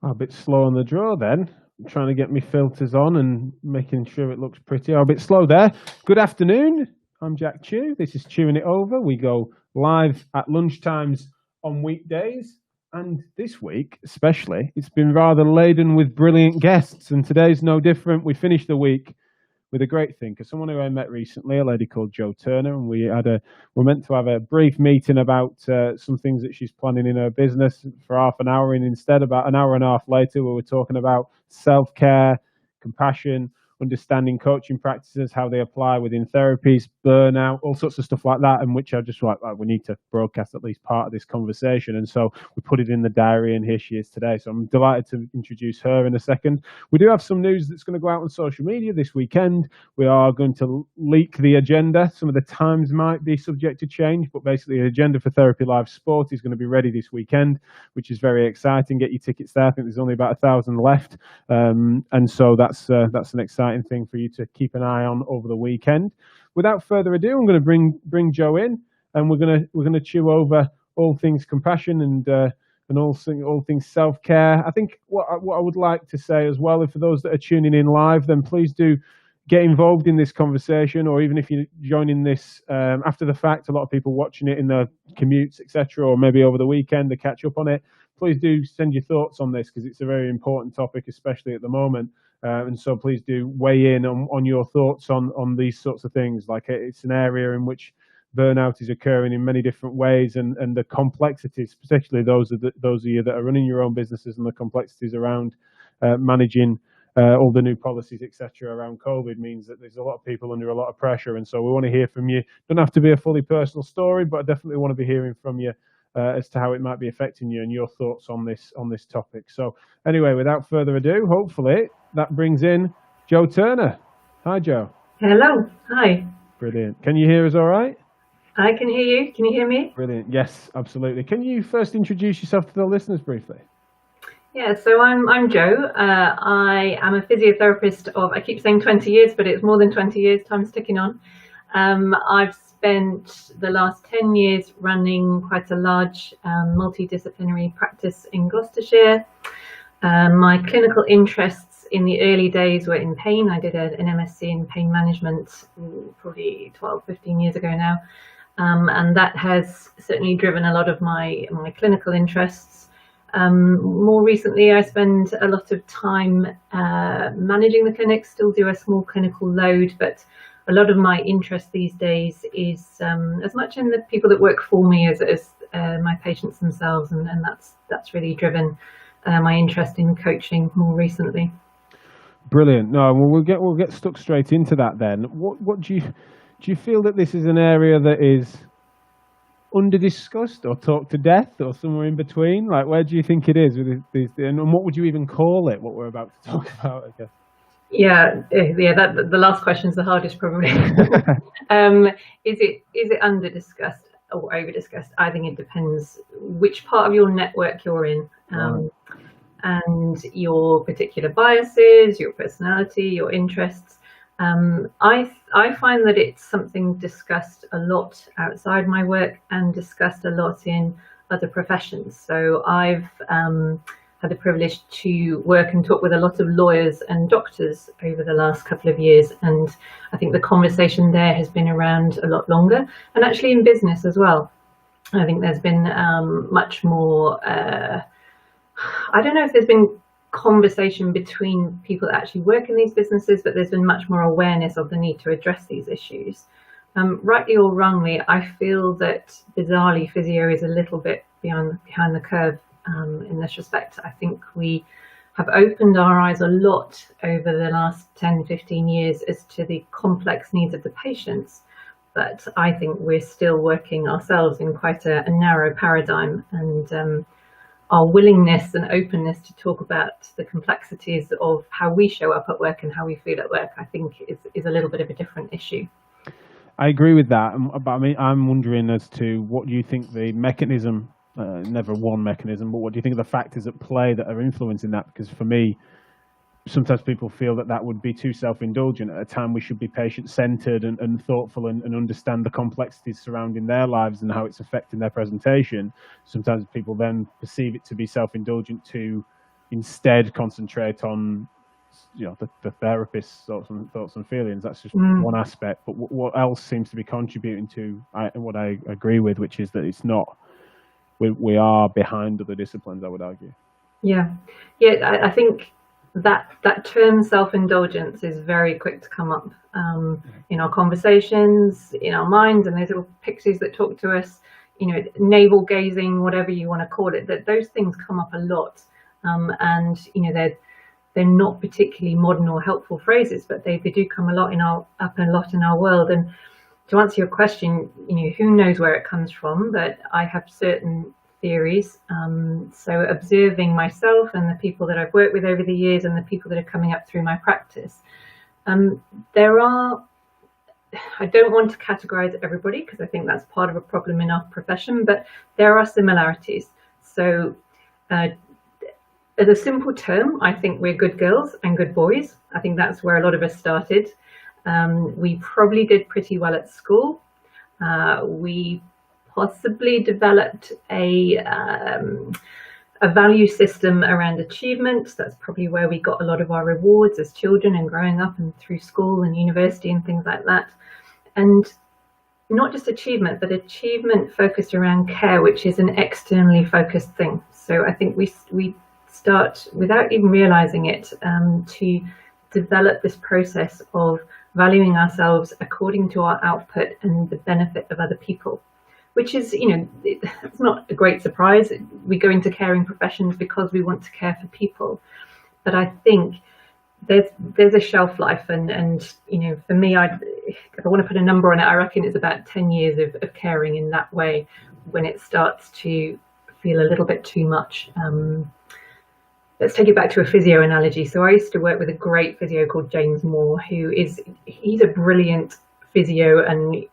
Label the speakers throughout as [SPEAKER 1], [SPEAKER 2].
[SPEAKER 1] Oh, a bit slow on the draw then. I'm trying to get my filters on and making sure it looks pretty. Oh, a bit slow there. Good afternoon. I'm Jack Chew. This is Chewing It Over. We go live at lunchtimes on weekdays. And this week, especially, it's been rather laden with brilliant guests. And today's no different. We finished the week with a great thinker, someone who I met recently, a lady called Jo Turner, and we're meant to have a brief meeting about some things that she's planning in her business for half an hour, and instead, about an hour and a half later, we were talking about self-care, compassion, understanding coaching practices, how they apply within therapies, burnout, all sorts of stuff like that, and which I just like, we need to broadcast at least part of this conversation. And so we put it in the diary, and here she is today. So I'm delighted to introduce her in a second. We do have some news that's going to go out on social media this weekend. We are going to leak the agenda. Some of the times might be subject to change, but basically the agenda for Therapy Live Sport is going to be ready this weekend, which is very exciting. Get your tickets there. I think there's only about 1,000 left. And so that's an exciting thing for you to keep an eye on over the weekend. Without further ado, I'm going to bring Jo in, and we're going to chew over all things compassion and all things self-care. I think what I would like to say as well, for those that are tuning in live, then please do get involved in this conversation, or even if you're joining this after the fact, a lot of people watching it in their commutes, etc., or maybe over the weekend to catch up on it. Please do send your thoughts on this, because it's a very important topic, especially at the moment. And so please do weigh in on your thoughts on these sorts of things. Like, it's an area in which burnout is occurring in many different ways, and the complexities, particularly those of you that are running your own businesses, and the complexities around managing all the new policies, etc., around COVID, means that there's a lot of people under a lot of pressure. And so we want to hear from you. Don't have to be a fully personal story, but I definitely want to be hearing from you as to how it might be affecting you and your thoughts on this topic. So anyway, without further ado, hopefully that brings in Jo Turner. Hi, Jo.
[SPEAKER 2] Hello. Hi.
[SPEAKER 1] Brilliant. Can you hear us all right?
[SPEAKER 2] I can hear you. Can you hear me?
[SPEAKER 1] Brilliant. Yes, absolutely. Can you first introduce yourself to the listeners briefly?
[SPEAKER 2] Yeah, so I'm Jo. I am a physiotherapist of, I keep saying 20 years, but it's more than 20 years, time's ticking on. I've spent the last 10 years running quite a large multidisciplinary practice in Gloucestershire. My clinical interests in the early days were in pain. I did an MSc in pain management probably 12, 15 years ago now. And that has certainly driven a lot of my clinical interests. More recently, I spend a lot of time managing the clinic, still do a small clinical load, but a lot of my interest these days is as much in the people that work for me as my patients themselves, and that's really driven my interest in coaching more recently.
[SPEAKER 1] Brilliant. No, well, we'll get stuck straight into that then. What do you feel that this is an area that is under-discussed, or talked to death, or somewhere in between? Like, where do you think it is with these, and what would you even call it, what we're about to talk about, I guess?
[SPEAKER 2] Yeah, that the last question is the hardest, probably. Is it under-discussed or over-discussed? I think it depends which part of your network you're in, and your particular biases, your personality, your interests. I find that it's something discussed a lot outside my work and discussed a lot in other professions. So I've had the privilege to work and talk with a lot of lawyers and doctors over the last couple of years, and I think the conversation there has been around a lot longer, and actually in business as well. I think there's been much more, I don't know if there's been conversation between people that actually work in these businesses, but there's been much more awareness of the need to address these issues. Rightly or wrongly, I feel that bizarrely physio is a little bit behind the curve in this respect. I think we have opened our eyes a lot over the last 10, 15 years as to the complex needs of the patients, but I think we're still working ourselves in quite a narrow paradigm, and our willingness and openness to talk about the complexities of how we show up at work and how we feel at work, I think is a little bit of a different issue.
[SPEAKER 1] I agree with that, but I mean, I'm wondering as to what do you think the mechanism, never one mechanism, but what do you think of the factors at play that are influencing that? Because for me, sometimes people feel that would be too self-indulgent at a time we should be patient-centered and thoughtful and understand the complexities surrounding their lives and how it's affecting their presentation. Sometimes people then perceive it to be self-indulgent to, instead concentrate on, the therapist's thoughts and feelings. That's just one aspect. But what else seems to be contributing to what I agree with, which is that it's not, we are behind other disciplines, I would argue.
[SPEAKER 2] Yeah. I think that term self-indulgence is very quick to come up in our conversations, in our minds, and those little pixies that talk to us, navel gazing, whatever you want to call it, that those things come up a lot. And they're not particularly modern or helpful phrases, but they do come up a lot in our world. And to answer your question, who knows where it comes from, but I have certain theories. So observing myself and the people that I've worked with over the years and the people that are coming up through my practice, there are, I don't want to categorize everybody because I think that's part of a problem in our profession, but there are similarities. So as a simple term, I think we're good girls and good boys. I think that's where a lot of us started. We probably did pretty well at school. We possibly developed a value system around achievement. That's probably where we got a lot of our rewards as children and growing up and through school and university and things like that. And not just achievement, but achievement focused around care, which is an externally focused thing. So I think we start, without even realizing it, to develop this process of valuing ourselves according to our output and the benefit of other people, which is, it's not a great surprise. We go into caring professions because we want to care for people. But I think there's a shelf life, and for me, if I want to put a number on it, I reckon it's about 10 years of caring in that way when it starts to feel a little bit too much. Let's take it back to a physio analogy. So I used to work with a great physio called James Moore, he's a brilliant physio, and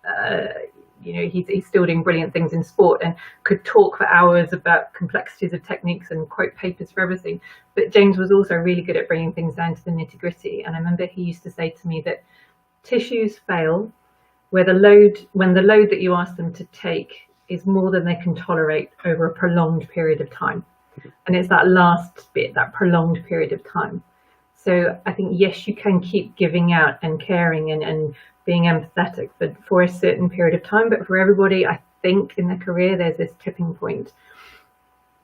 [SPEAKER 2] he's still doing brilliant things in sport and could talk for hours about complexities of techniques and quote papers for everything. But James was also really good at bringing things down to the nitty-gritty. And I remember he used to say to me that tissues fail when the load that you ask them to take is more than they can tolerate over a prolonged period of time. And it's that last bit, that prolonged period of time. So I think, yes, you can keep giving out and caring and being empathetic, but for a certain period of time. But for everybody, I think in their career, there's this tipping point.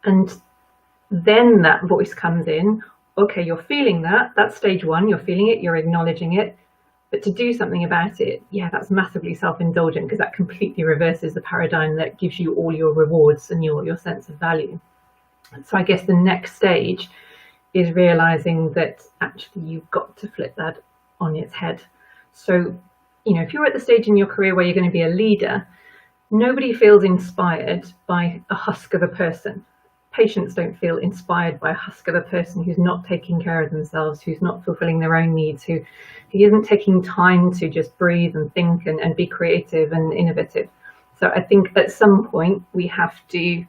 [SPEAKER 2] And then that voice comes in. Okay, you're feeling that. That's stage one. You're feeling it. You're acknowledging it. But to do something about it, that's massively self-indulgent, because that completely reverses the paradigm that gives you all your rewards and your sense of value. So I guess the next stage is realizing that actually you've got to flip that on its head. So, if you're at the stage in your career where you're going to be a leader, nobody feels inspired by a husk of a person. Patients don't feel inspired by a husk of a person who's not taking care of themselves, who's not fulfilling their own needs, who isn't taking time to just breathe and think and be creative and innovative. So I think at some point we have to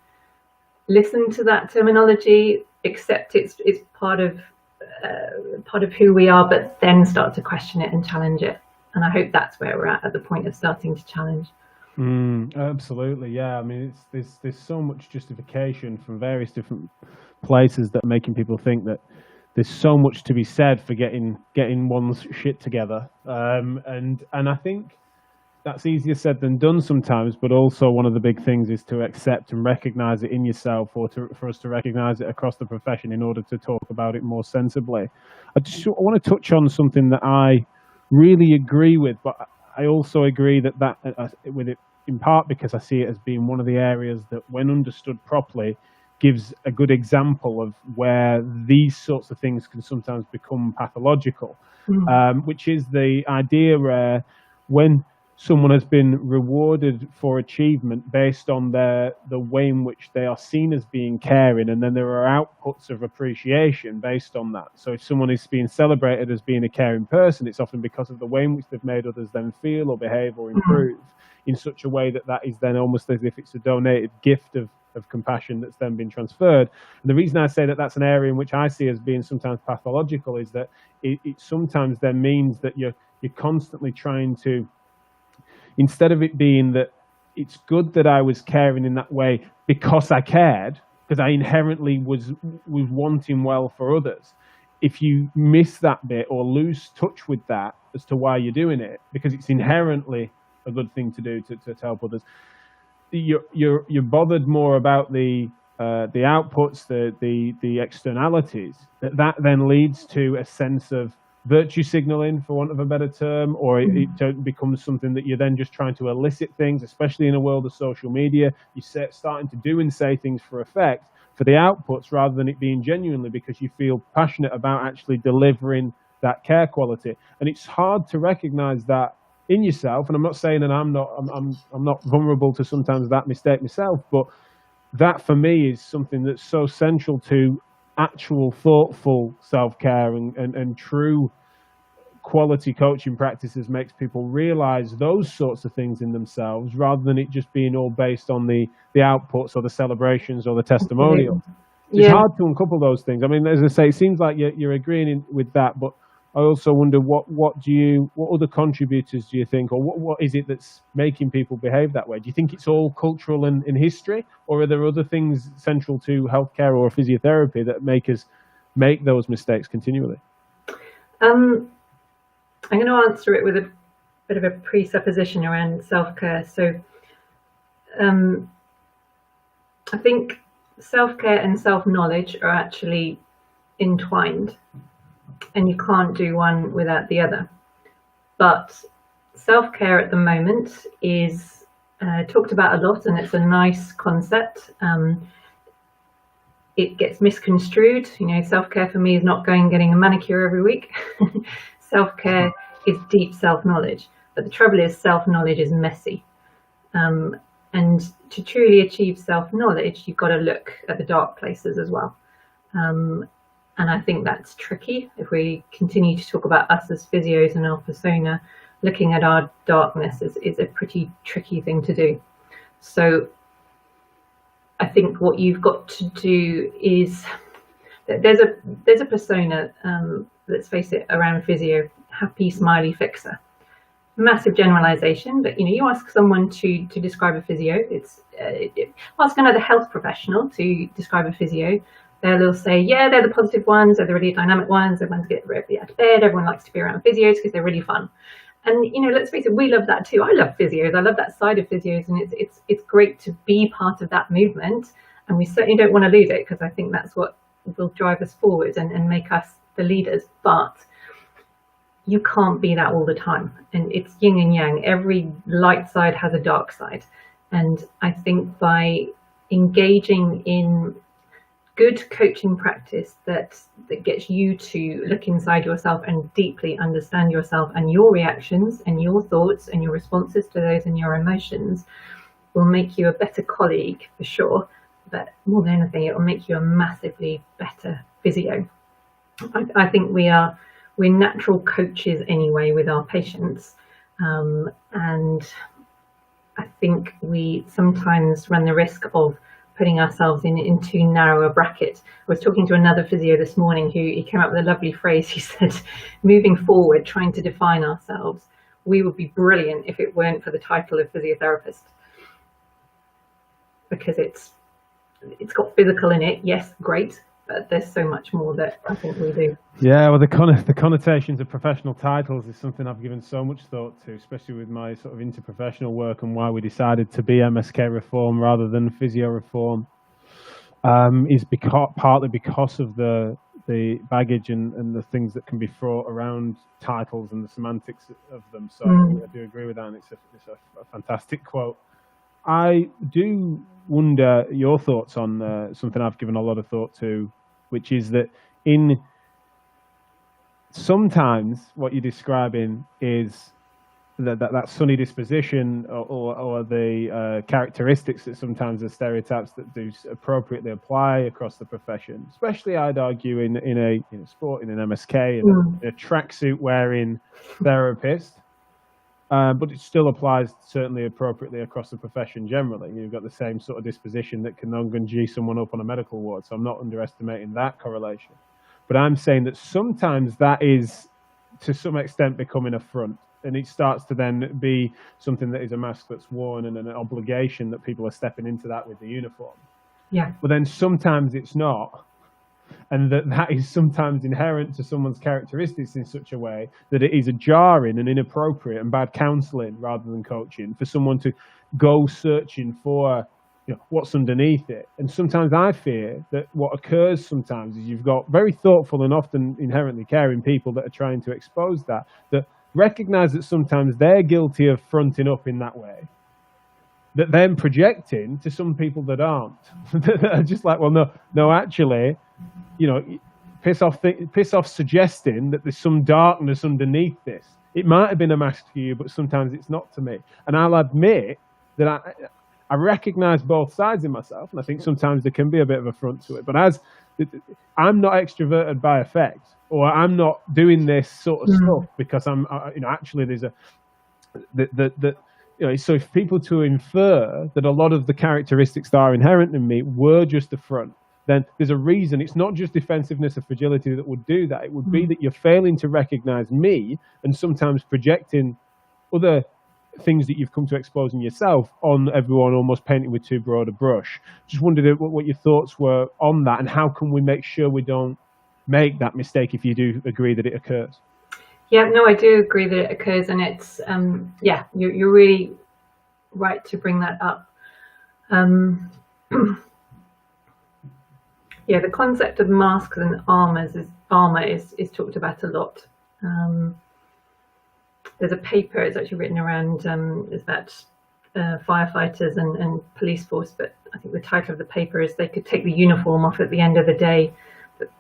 [SPEAKER 2] listen to that terminology, accept it's part of who we are, but then start to question it and challenge it. And I hope that's where we're at the point of starting to challenge.
[SPEAKER 1] Absolutely, yeah. I mean, there's so much justification from various different places that are making people think that there's so much to be said for getting one's shit together, and I think that's easier said than done sometimes. But also, one of the big things is to accept and recognize it in yourself, or for us to recognize it across the profession in order to talk about it more sensibly. I want to touch on something that I really agree with, but I also agree that with it in part because I see it as being one of the areas that, when understood properly, gives a good example of where these sorts of things can sometimes become pathological, which is the idea where when someone has been rewarded for achievement based on the way in which they are seen as being caring, and then there are outputs of appreciation based on that. So if someone is being celebrated as being a caring person, it's often because of the way in which they've made others then feel or behave or improve in such a way that is then almost as if it's a donated gift of compassion that's then been transferred. And the reason I say that that's an area in which I see as being sometimes pathological is that it sometimes then means that you're constantly trying to, instead of it being that it's good that I was caring in that way because I cared, because I inherently was wanting well for others. If you miss that bit or lose touch with that as to why you're doing it, because it's inherently a good thing to do to help others, you're bothered more about the outputs, the externalities. That then leads to a sense of virtue signaling, for want of a better term, or it becomes something that you're then just trying to elicit things, especially in a world of social media. You're starting to do and say things for effect, for the outputs, rather than it being genuinely because you feel passionate about actually delivering that care quality. And it's hard to recognize that in yourself. And I'm not saying that I'm not vulnerable to sometimes that mistake myself, but that for me is something that's so central to actual thoughtful self-care and true quality coaching practices. Makes people realize those sorts of things in themselves, rather than it just being all based on the outputs or the celabrations or the testimonials. Yeah. It's hard to uncouple those things. I mean, as I say, it seems like you're agreeing with that, but I also wonder what other contributors do you think, or what is it that's making people behave that way? Do you think it's all cultural and in history, or are there other things central to healthcare or physiotherapy that make us make those mistakes continually?
[SPEAKER 2] I'm going to answer it with a bit of a presupposition around self-care. So I think self-care and self-knowledge are actually entwined, and you can't do one without the other. But self-care at the moment is talked about a lot, and it's a nice concept. It gets misconstrued. You know, self-care for me is not going and getting a manicure every week. Self-care is deep self-knowledge. But the trouble is, self-knowledge is messy. And to truly achieve self-knowledge, you've got to look at the dark places as well. And I think that's tricky. If we continue to talk about us as physios and our persona, looking at our darkness is a pretty tricky thing to do. So I think what you've got to do is, there's a persona, let's face it, around physio, happy, smiley fixer. Massive generalization, but you ask someone to describe a physio, ask another health professional to describe a physio, they'll say, yeah, they're the positive ones, they're the really dynamic ones, everyone's get really out of bed, everyone likes to be around physios because they're really fun. And let's face it, we love that too. I love physios, I love that side of physios, and it's great to be part of that movement, and we certainly don't want to lose it, because I think that's what will drive us forward and make us the leaders. But you can't be that all the time, and it's yin and yang. Every light side has a dark side, and I think by engaging in good coaching practice that gets you to look inside yourself and deeply understand yourself and your reactions and your thoughts and your responses to those and your emotions, will make you a better colleague for sure. But more than anything, it will make you a massively better physio. I think we're natural coaches anyway with our patients, and I think we sometimes run the risk of putting ourselves in too narrow a bracket. I was talking to another physio this morning who he came up with a lovely phrase. He said, moving forward, trying to define ourselves, we would be brilliant if it weren't for the title of physiotherapist, because it's got physical in it. Yes, great, but there's so much more that I think we do.
[SPEAKER 1] Yeah, well, the connotations of professional titles is something I've given so much thought to, especially with my sort of interprofessional work, and why we decided to be MSK Reform rather than Physio Reform, is partly because of the baggage and the things that can be fraught around titles and the semantics of them. So I do agree with that, and it's a fantastic quote. I do wonder your thoughts on something I've given a lot of thought to, which is that sometimes what you're describing is that sunny disposition or the characteristics that sometimes are stereotypes that do appropriately apply across the profession, especially I'd argue in a sport, in an MSK, in a tracksuit wearing therapist. But it still applies certainly appropriately across the profession generally. You've got the same sort of disposition that can G someone up on a medical ward, so I'm not underestimating that correlation. But I'm saying that sometimes that is, to some extent, becoming a front, and it starts to then be something that is a mask that's worn and an obligation that people are stepping into that with the uniform.
[SPEAKER 2] Yeah.
[SPEAKER 1] But then sometimes it's not. And that is sometimes inherent to someone's characteristics in such a way that it is jarring and inappropriate and bad counselling rather than coaching for someone to go searching for, what's underneath it. And sometimes I fear that what occurs sometimes is you've got very thoughtful and often inherently caring people that are trying to expose that recognise that sometimes they're guilty of fronting up in that way, that then projecting to some people that aren't. That are just like, well, no, actually, piss off suggesting that there's some darkness underneath this. It might have been a mask for you, but sometimes it's not to me. And I'll admit that I recognise both sides in myself, and I think sometimes there can be a bit of a front to it. But as I'm not extroverted by effect, or I'm not doing this sort of stuff because I'm, actually there's so if people to infer that a lot of the characteristics that are inherent in me were just a front, then there's a reason. It's not just defensiveness or fragility that would do that. It would be that you're failing to recognize me and sometimes projecting other things that you've come to expose in yourself on everyone, almost painting with too broad a brush. Just wondered what your thoughts were on that, and how can we make sure we don't make that mistake if you do agree that it occurs?
[SPEAKER 2] Yeah, no, I do agree that it occurs, and it's you're really right to bring that up. Yeah, the concept of masks and armour is talked about a lot. There's a paper, it's actually written around, is about firefighters and police force, but I think the title of the paper is they could take the uniform off at the end of the day,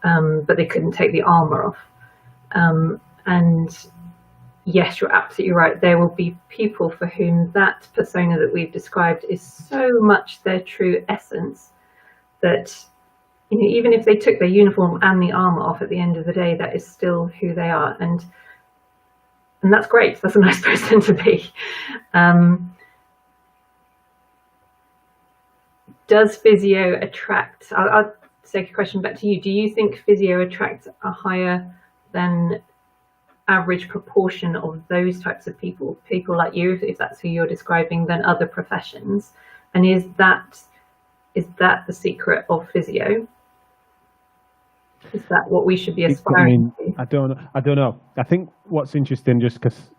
[SPEAKER 2] but they couldn't take the armour off. And yes, you're absolutely right. There will be people for whom that persona that we've described is so much their true essence that, even if they took their uniform and the armour off at the end of the day, that is still who they are. And that's great. That's a nice person to be. Does physio attract, I'll take a question back to you. Do you think physio attracts a higher than average proportion of those types of people like you, if that's who you're describing, than other professions? And is that the secret of physio? Is that what we should be aspiring to?
[SPEAKER 1] I don't know. I think what's interesting, just because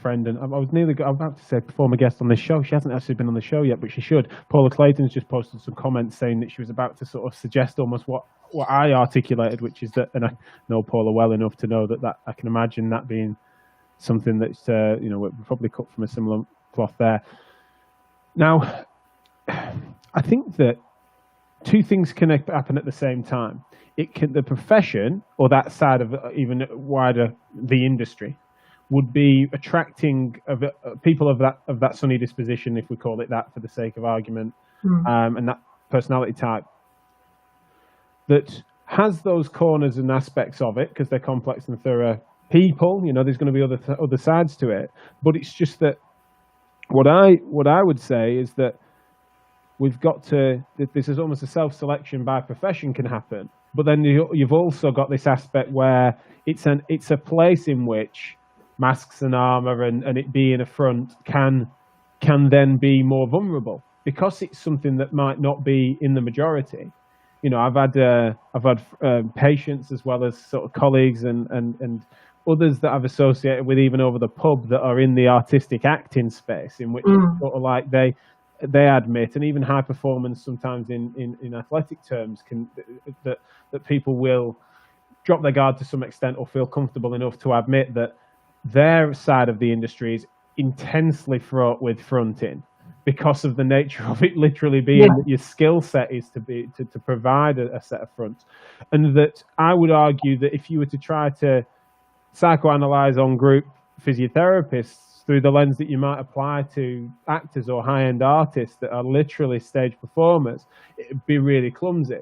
[SPEAKER 1] friend, and I was about to say former guest on this show. She hasn't actually been on the show yet, but she should. Paula Clayton's just posted some comments saying that she was about to sort of suggest almost what I articulated, which is that, and I know Paula well enough to know that I can imagine that being something that's we're probably cut from a similar cloth there. Now, I think that two things can happen at the same time. The profession, or that side of even wider the industry, would be attracting people of that sunny disposition, if we call it that for the sake of argument, and that personality type that has those corners and aspects of it, because they're complex and thorough people. There's going to be other sides to it, but it's just that what I would say is that we've got to. This is almost a self-selection by profession can happen. But then you've also got this aspect where it's a place in which masks and armour and it being a front can then be more vulnerable, because it's something that might not be in the majority. I've had patients as well as sort of colleagues and others that I've associated with even over the pub that are in the artistic acting space, in which it's sort of like they admit, and even high performance sometimes in athletic terms that people will drop their guard to some extent or feel comfortable enough to admit that their side of the industry is intensely fraught with fronting, because of the nature of it literally being that your skill set is to provide a set of fronts. And that I would argue that if you were to try to psychoanalyze on group physiotherapists through the lens that you might apply to actors or high-end artists that are literally stage performers, it'd be really clumsy.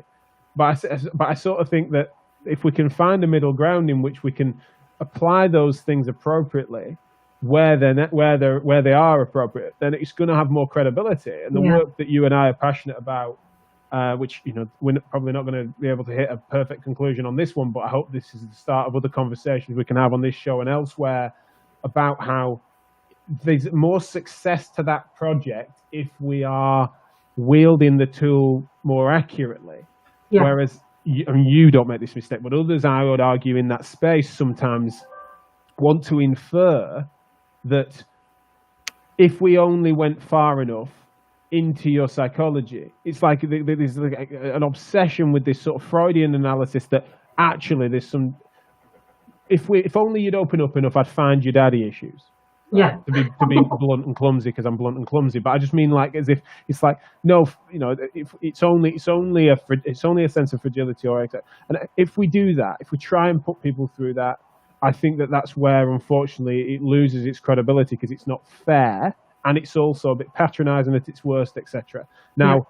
[SPEAKER 1] But I sort of think that if we can find a middle ground in which we can apply those things appropriately, where they are appropriate, then it's going to have more credibility. And the work that you and I are passionate about, which we're probably not going to be able to hit a perfect conclusion on this one, but I hope this is the start of other conversations we can have on this show and elsewhere about how there's more success to that project if we are wielding the tool more accurately.
[SPEAKER 2] Yeah.
[SPEAKER 1] Whereas you don't make this mistake, but others, I would argue, in that space sometimes want to infer that if we only went far enough into your psychology, it's like there's like an obsession with this sort of Freudian analysis that actually there's some. If only you'd open up enough, I'd find your daddy issues.
[SPEAKER 2] Yeah.
[SPEAKER 1] To be blunt and clumsy, because I'm blunt and clumsy. But I just mean, like, as if it's like, no, if it's only a sense of fragility or etc. And if we do that, if we try and put people through that, I think that's where, unfortunately, it loses its credibility, because it's not fair, and it's also a bit patronising at its worst, etc. Now,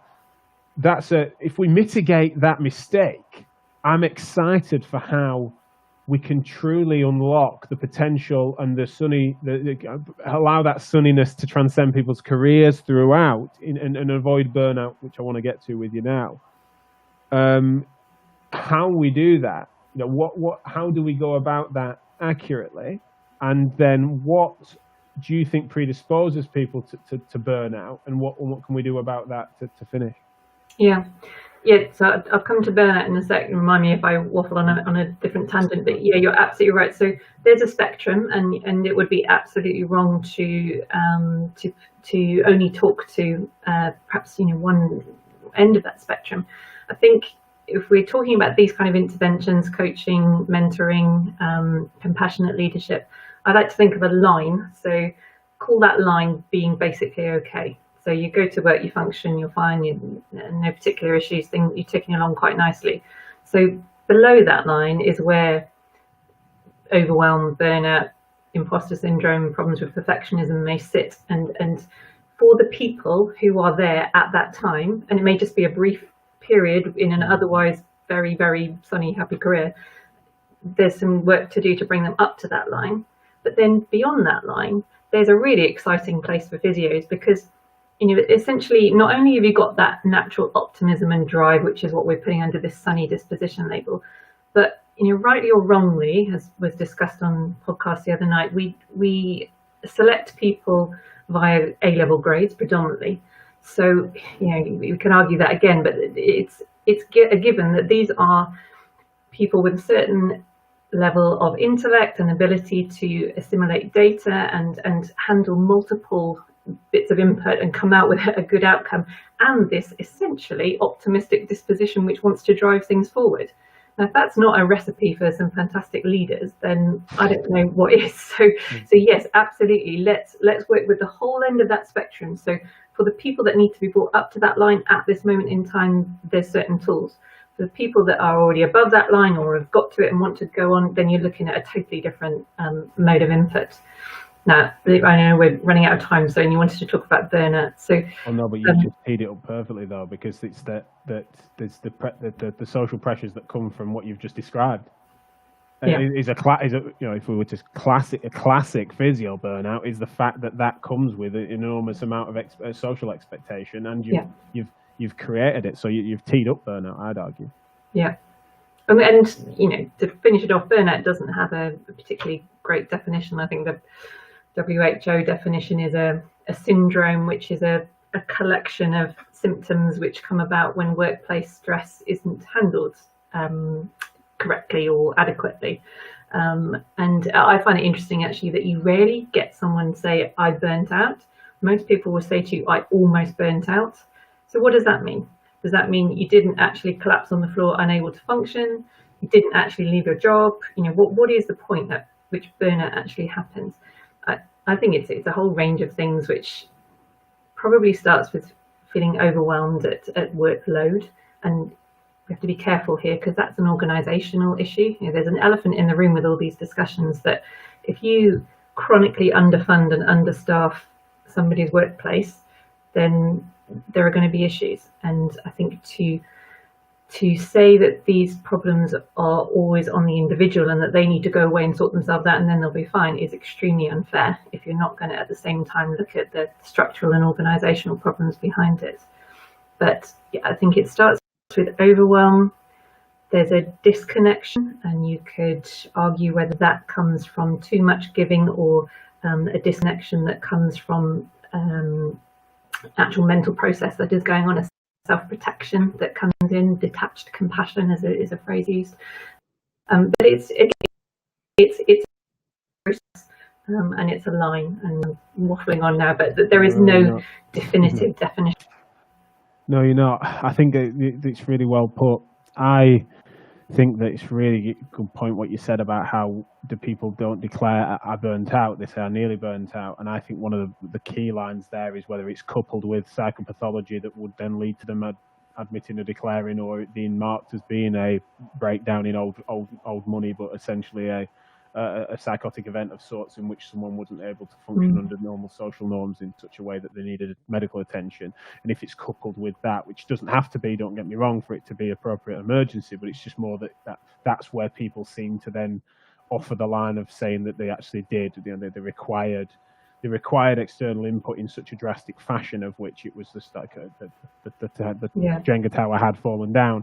[SPEAKER 1] if we mitigate that mistake, I'm excited for how we can truly unlock the potential and allow that sunniness to transcend people's careers throughout and avoid burnout, which I want to get to with you now. How we do that, how do we go about that accurately? And then what do you think predisposes people to burnout, and what can we do about that to finish?
[SPEAKER 2] Yeah, so I'll come to burnout in a sec. Remind me if I waffle on a different tangent. But yeah, you're absolutely right. So there's a spectrum, and it would be absolutely wrong to only talk to perhaps one end of that spectrum. I think if we're talking about these kind of interventions, coaching, mentoring, compassionate leadership, I like to think of a line. So call that line being basically okay. So you go to work, you function, you're fine, no particular issues, you're ticking along quite nicely. So below that line is where overwhelm, burnout, imposter syndrome, problems with perfectionism may sit. And for the people who are there at that time, and it may just be a brief period in an otherwise very, very sunny, happy career, there's some work to do to bring them up to that line. But then beyond that line, there's a really exciting place for physios, because essentially, not only have you got that natural optimism and drive, which is what we're putting under this sunny disposition label, but rightly or wrongly, as was discussed on podcast the other night, we select people via A-level grades predominantly. So we can argue that again, but it's a given that these are people with a certain level of intellect and ability to assimilate data and handle multiple bits of input and come out with a good outcome, and this essentially optimistic disposition which wants to drive things forward. Now, if that's not a recipe for some fantastic leaders, then I don't know what is. So yes, absolutely, let's work with the whole end of that spectrum. So for the people that need to be brought up to that line at this moment in time, there's certain tools. For the people that are already above that line or have got to it and want to go on, then you're looking at a totally different mode of input. Now, I know we're running out of time, so you wanted to talk about burnout. So,
[SPEAKER 1] no, but you just teed it up perfectly, though, because it's that there's the social pressures that come from what you've just described. If we were to a classic physio burnout, is the fact that comes with an enormous amount of social expectation, and you've created it. So you've teed up burnout, I'd argue.
[SPEAKER 2] Yeah. And to finish it off, burnout doesn't have a particularly great definition. I think the WHO definition is a syndrome, which is a collection of symptoms which come about when workplace stress isn't handled correctly or adequately. And I find it interesting, actually, that you rarely get someone say, I burnt out. Most people will say to you, I almost burnt out. So what does that mean? Does that mean you didn't actually collapse on the floor, unable to function? You didn't actually leave your job? What is the point at which burnout actually happens? I think it's a whole range of things, which probably starts with feeling overwhelmed at workload. And we have to be careful here, because that's an organizational issue. There's an elephant in the room with all these discussions that if you chronically underfund and understaff somebody's workplace, then there are going to be issues. And I think to say that these problems are always on the individual and that they need to go away and sort themselves out and then they'll be fine is extremely unfair if you're not going to at the same time look at the structural and organizational problems behind it. But yeah, I think it starts with overwhelm. There's a disconnection, and you could argue whether that comes from too much giving or a disconnection that comes from actual mental process that is going on, a self-protection that comes in, detached compassion is a phrase used. But it's and it's a line, and I'm waffling on now, but there is no definitive definition.
[SPEAKER 1] No, you're not. I think it's really well put. I think that it's really a good point what you said about how the people don't declare I burnt out, they say I nearly burnt out. And I think one of the key lines there is whether it's coupled with psychopathology that would then lead to them admitting or declaring, or it being marked as being a breakdown in old money, but essentially a psychotic event of sorts in which someone wasn't able to function under normal social norms in such a way that they needed medical attention. And if it's coupled with that, which doesn't have to be, don't get me wrong, for it to be appropriate emergency, but it's just more that's where people seem to then offer the line of saying that they actually did, they required external input in such a drastic fashion, of which it was just like the Jenga tower had fallen down.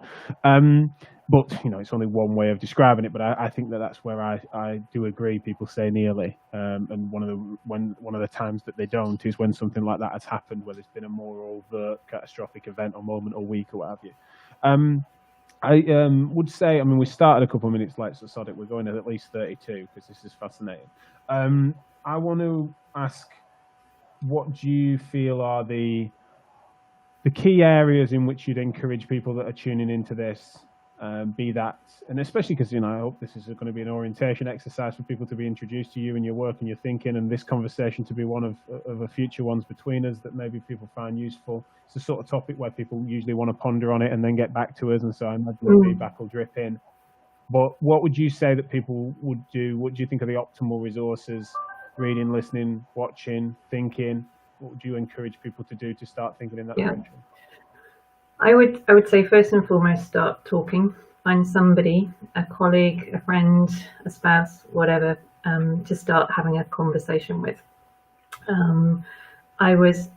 [SPEAKER 1] But it's only one way of describing it. But I think that's where I do agree. People say nearly, and one of the times that they don't is when something like that has happened, where there's been a more overt catastrophic event or moment or week or what have you. I would say, we started a couple of minutes late, so sod it. We're going at least 32 because this is fascinating. I want to ask, what do you feel are the key areas in which you'd encourage people that are tuning into this, be that, and especially because I hope this is going to be an orientation exercise for people to be introduced to you and your work and your thinking, and this conversation to be one of a future ones between us that maybe people find useful. It's the sort of topic where people usually want to ponder on it and then get back to us, and so I imagine the feedback will drip in. But what would you say that people would do? What do you think are the optimal resources? Reading, listening, watching, thinking. What would you encourage people to do to start thinking in that direction?
[SPEAKER 2] I would say first and foremost, start talking. Find somebody, a colleague, a friend, a spouse, whatever, to start having a conversation with. I was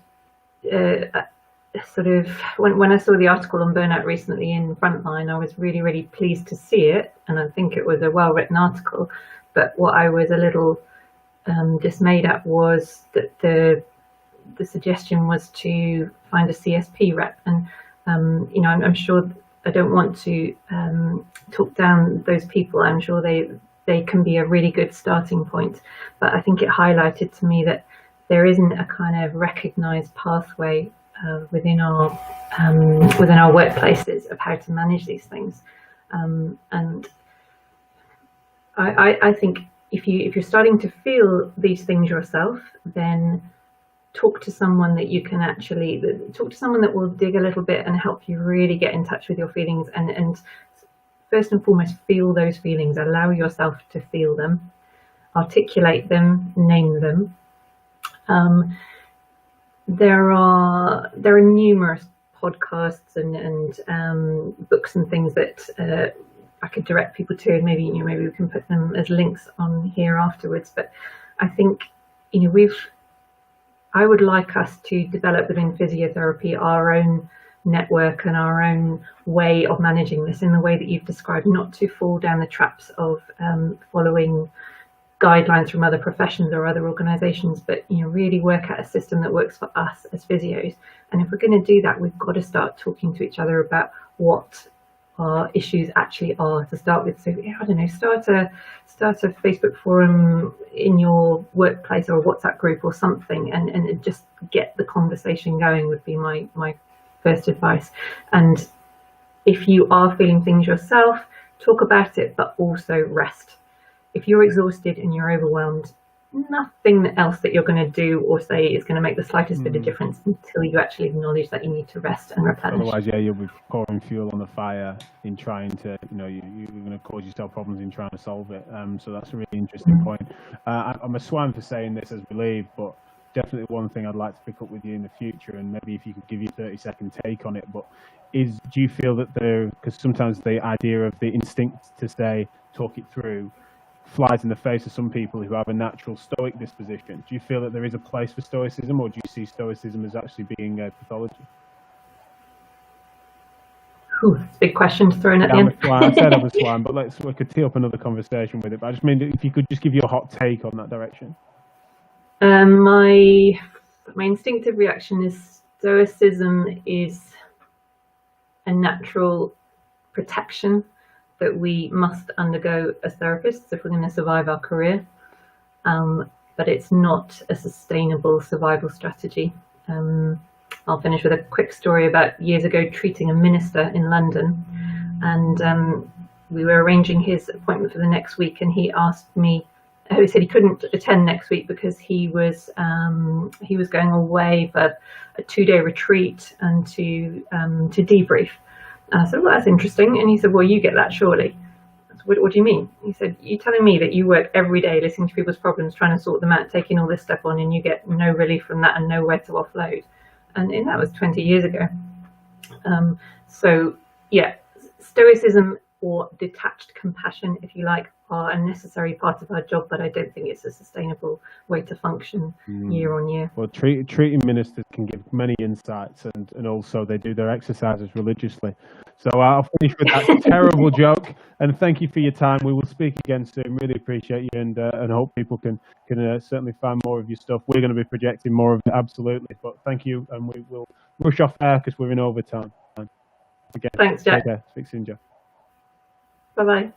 [SPEAKER 2] sort of, when I saw the article on burnout recently in Frontline, I was really, really pleased to see it, and I think it was a well-written article. But what I was a little dismayed at was that the suggestion was to find a CSP rep, and I'm sure, I don't want to talk down those people. I'm sure they can be a really good starting point, but I think it highlighted to me that there isn't a kind of recognized pathway within our workplaces of how to manage these things, and I think if you're starting to feel these things yourself, then talk to someone that you can actually talk to someone that will dig a little bit and help you really get in touch with your feelings, and first and foremost, feel those feelings. Allow yourself to feel them, articulate them, name them. There are numerous podcasts and books and things that I could direct people to, and maybe we can put them as links on here afterwards. But I think I would like us to develop within physiotherapy our own network and our own way of managing this in the way that you've described, not to fall down the traps of following guidelines from other professions or other organisations, but really work out a system that works for us as physios. And if we're going to do that, we've got to start talking to each other about what our issues actually are to start with. So I don't know, start a Facebook forum in your workplace or a WhatsApp group or something, and just get the conversation going would be my first advice. And if you are feeling things yourself, talk about it, but also rest. If you're exhausted and you're overwhelmed, nothing else that you're going to do or say is going to make the slightest bit of difference until you actually acknowledge that you need to rest and replenish.
[SPEAKER 1] Otherwise, you'll be pouring fuel on the fire in trying to, you're going to cause yourself problems in trying to solve it. So that's a really interesting point. I'm a swine for saying this as we leave, but definitely one thing I'd like to pick up with you in the future, and maybe if you could give your 30-second take on it, but do you feel that because sometimes the idea of the instinct to say, talk it through, flies in the face of some people who have a natural stoic disposition. Do you feel that there is a place for stoicism, or do you see stoicism as actually being a pathology?
[SPEAKER 2] It's a big question to throw in at the end.
[SPEAKER 1] I said I'm a swine, but we could tee up another conversation with it. But I just mean, if you could just give your hot take on that direction.
[SPEAKER 2] My instinctive reaction is stoicism is a natural protection that we must undergo as therapists if we're going to survive our career, but it's not a sustainable survival strategy. I'll finish with a quick story about years ago treating a minister in London, and we were arranging his appointment for the next week, and he asked me, he said he couldn't attend next week because he was going away for a 2-day retreat and to debrief. And I said, well, that's interesting. And he said, well, you get that surely. I said, what do you mean? He said, you're telling me that you work every day listening to people's problems, trying to sort them out, taking all this stuff on, and you get no relief from that and nowhere to offload. And that was 20 years ago. So yeah, stoicism or detached compassion, if you like, are a necessary part of our job, but I don't think it's a sustainable way to function year on year.
[SPEAKER 1] Well, treating ministers can give many insights, and also they do their exercises religiously. So I'll finish with that terrible joke, and thank you for your time. We will speak again soon. Really appreciate you, and hope people can certainly find more of your stuff. We're going to be projecting more of it, absolutely. But thank you, and we will rush off there because we're in overtime. Again,
[SPEAKER 2] thanks, Jack.
[SPEAKER 1] Take care. Speak soon, Jack.
[SPEAKER 2] Bye-bye.